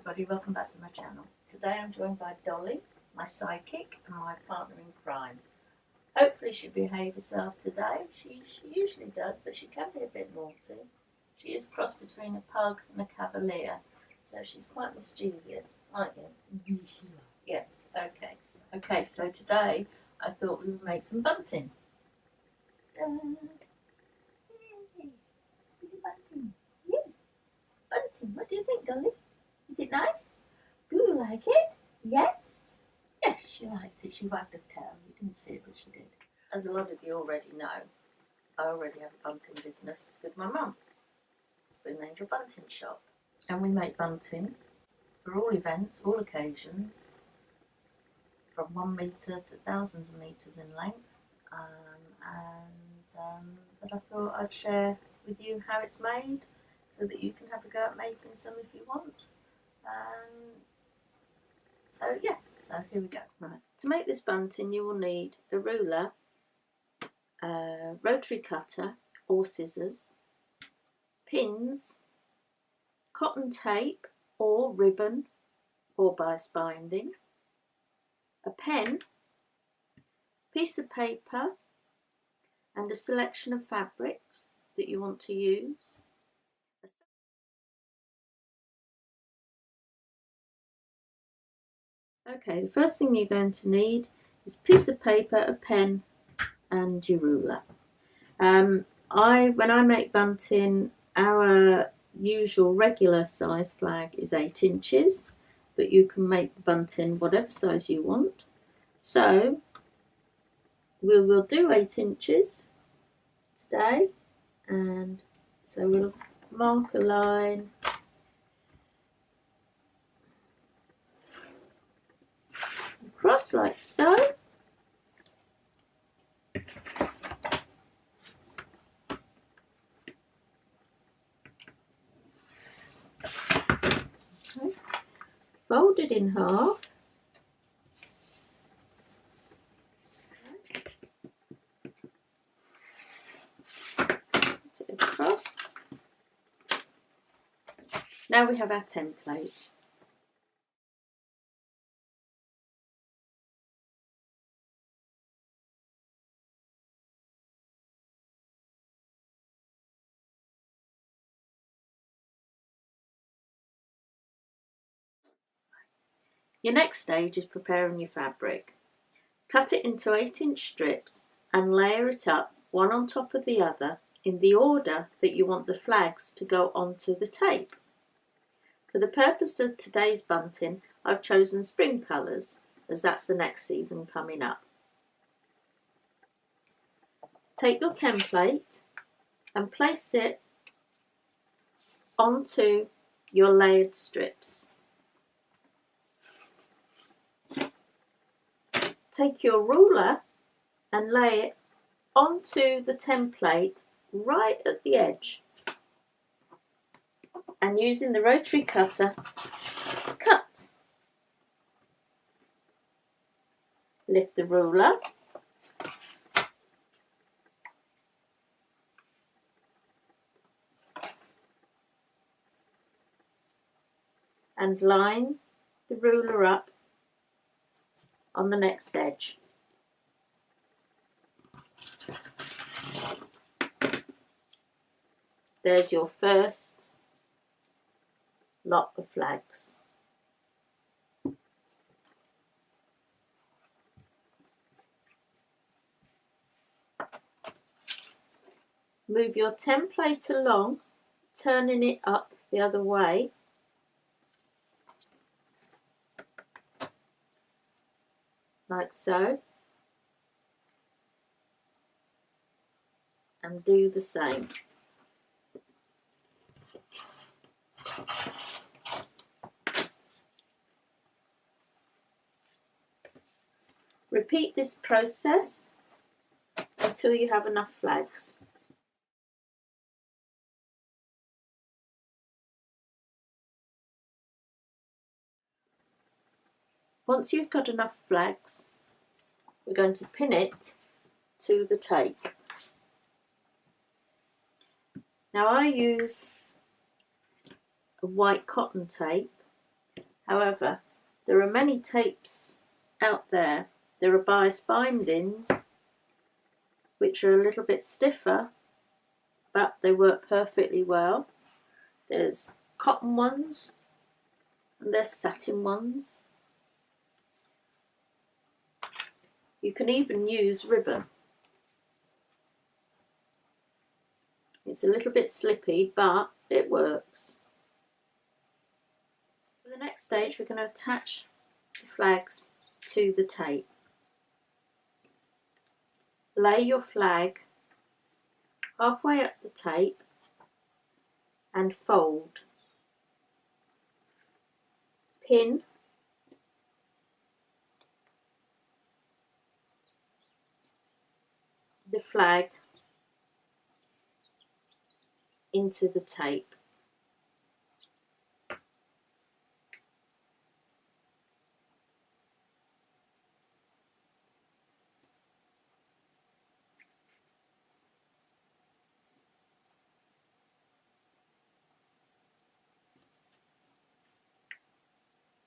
everybody, welcome back to my channel. Today I'm joined by Dolly, my sidekick and my partner in crime. Hopefully she'll behave herself today. She usually does, but she can be a bit naughty. She is cross between a pug and a cavalier, so she's quite mischievous, aren't you? Yes, okay. Okay, so today I thought we would make some bunting. Bunting. Yes, bunting. What do you think, Dolly? Is it nice? Do you like it? Yes? Yes, she likes it. She wagged her tail. You didn't see it, but she did. As a lot of you already know, I already have a bunting business with my mum. Spoon Angel Bunting Shop. And we make bunting for all events, all occasions, from 1 metre to thousands of metres in length. But I thought I'd share with you how it's made so that you can have a go at making some if you want. So yes, so here we go. Right. To make this bunting you will need a ruler, a rotary cutter or scissors, pins, cotton tape or ribbon or bias binding, a pen, piece of paper and a selection of fabrics that you want to use. Okay, the first thing you're going to need is a piece of paper, a pen and your ruler. When I make bunting, our usual regular size flag is 8 inches, but you can make the bunting whatever size you want. So we will do 8 inches today, and so we'll mark a line across like so. Okay. Fold it in half. Put it across. Now we have our template. Your next stage is preparing your fabric. Cut it into 8-inch strips and layer it up one on top of the other in the order that you want the flags to go onto the tape. For the purpose of today's bunting, I've chosen spring colours, as that's the next season coming up. Take your template and place it onto your layered strips. Take your ruler and lay it onto the template right at the edge, and using the rotary cutter, cut. Lift the ruler and line the ruler up on the next edge. There's your first lot of flags. Move your template along, turning it up the other way. Like so. And do the same. Repeat this process until you have enough flags. Once you've got enough flags, we're going to pin it to the tape. Now I use a white cotton tape, However, there are many tapes out there. There are bias bindings which are a little bit stiffer, but they work perfectly well. There's cotton ones and there's satin ones. You can even use ribbon. It's a little bit slippy, but it works. For the next stage, we're going to attach the flags to the tape. Lay your flag halfway up the tape and fold. Pin the flag into the tape.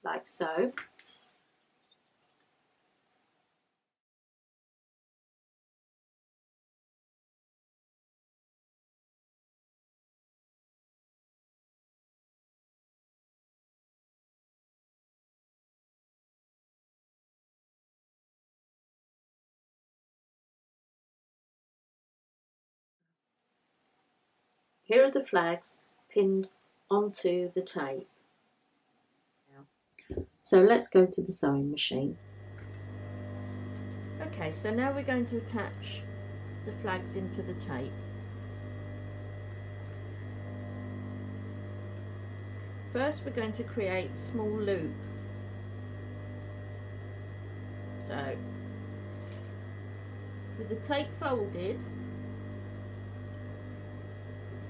Like so. Here are the flags pinned onto the tape. So let's go to the sewing machine. Okay, so now we're going to attach the flags into the tape. First we're going to create a small loop. So with the tape folded,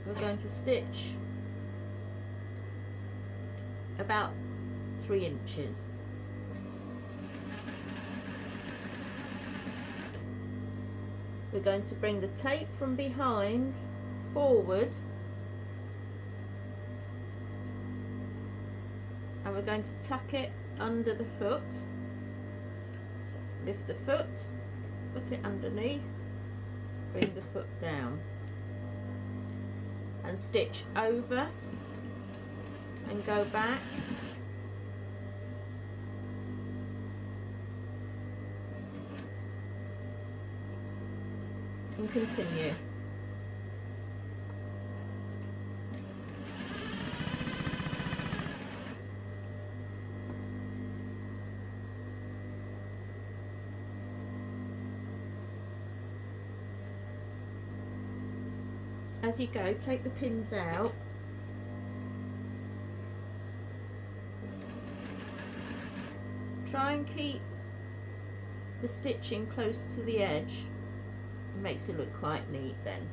we're going to stitch about 3 inches. We're going to bring the tape from behind forward, and we're going to tuck it under the foot. So lift the foot, put it underneath, bring the foot down and stitch over and go back. And continue. As you go, take the pins out. Try and keep the stitching close to the edge. It makes it look quite neat then.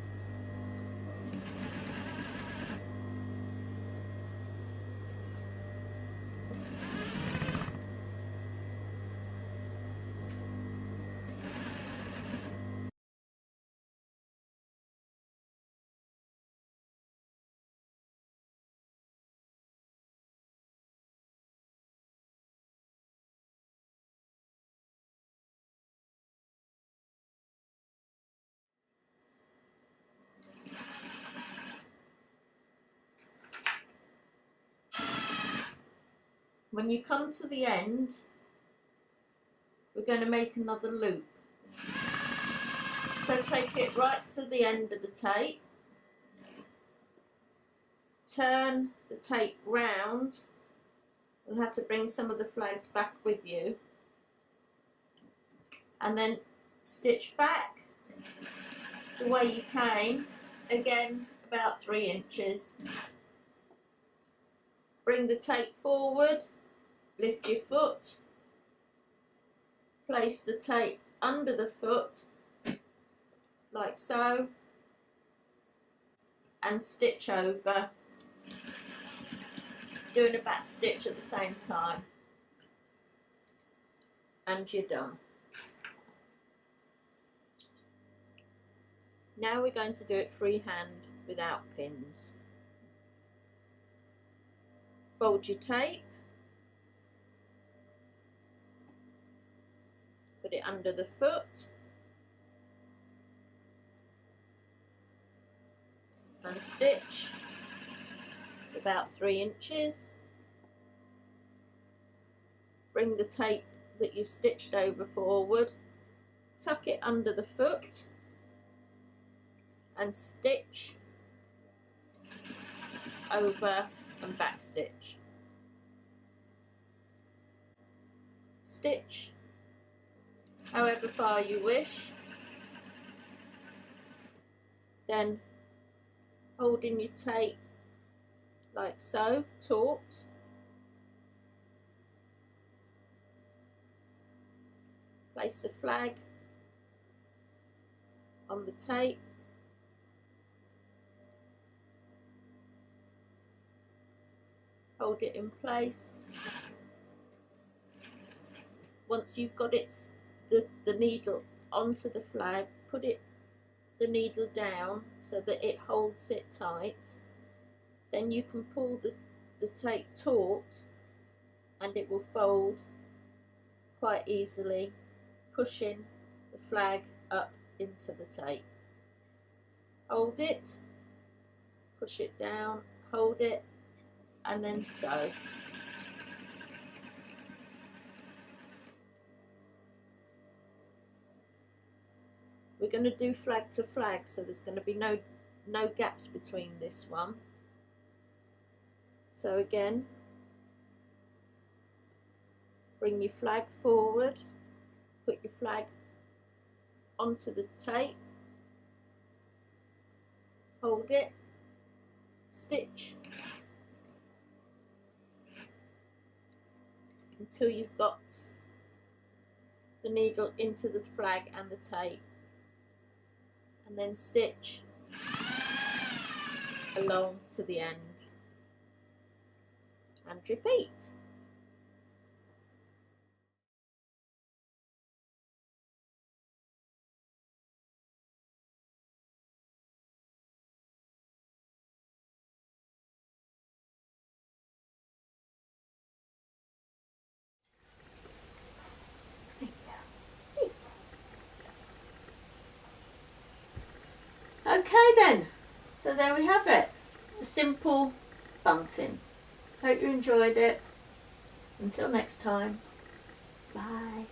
When you come to the end, we're going to make another loop. So take it right to the end of the tape, turn the tape round. You'll have to bring some of the flags back with you, and then stitch back the way you came, again about 3 inches. Bring the tape forward, lift your foot, place the tape under the foot like so, and stitch over, doing a back stitch at the same time, and you're done. Now we're going to do it freehand without pins. Fold your tape, Put it under the foot and stitch about 3 inches. Bring the tape that you've stitched over forward, tuck it under the foot and stitch over and back stitch. Stitch however far you wish, then holding your tape like so, taut, place the flag on the tape, hold it in place. Once you've got it, the needle onto the flag, put the needle down so that it holds it tight. Then you can pull the tape taut and it will fold quite easily, pushing the flag up into the tape. Hold it, push it down, hold it, and then sew. We're going to do flag to flag, so there's going to be no gaps between this one. So again, bring your flag forward, put your flag onto the tape, hold it, stitch until you've got the needle into the flag and the tape, and then stitch along to the end and repeat. Okay then, so there we have it, a simple bunting. Hope you enjoyed it. Until next time, bye.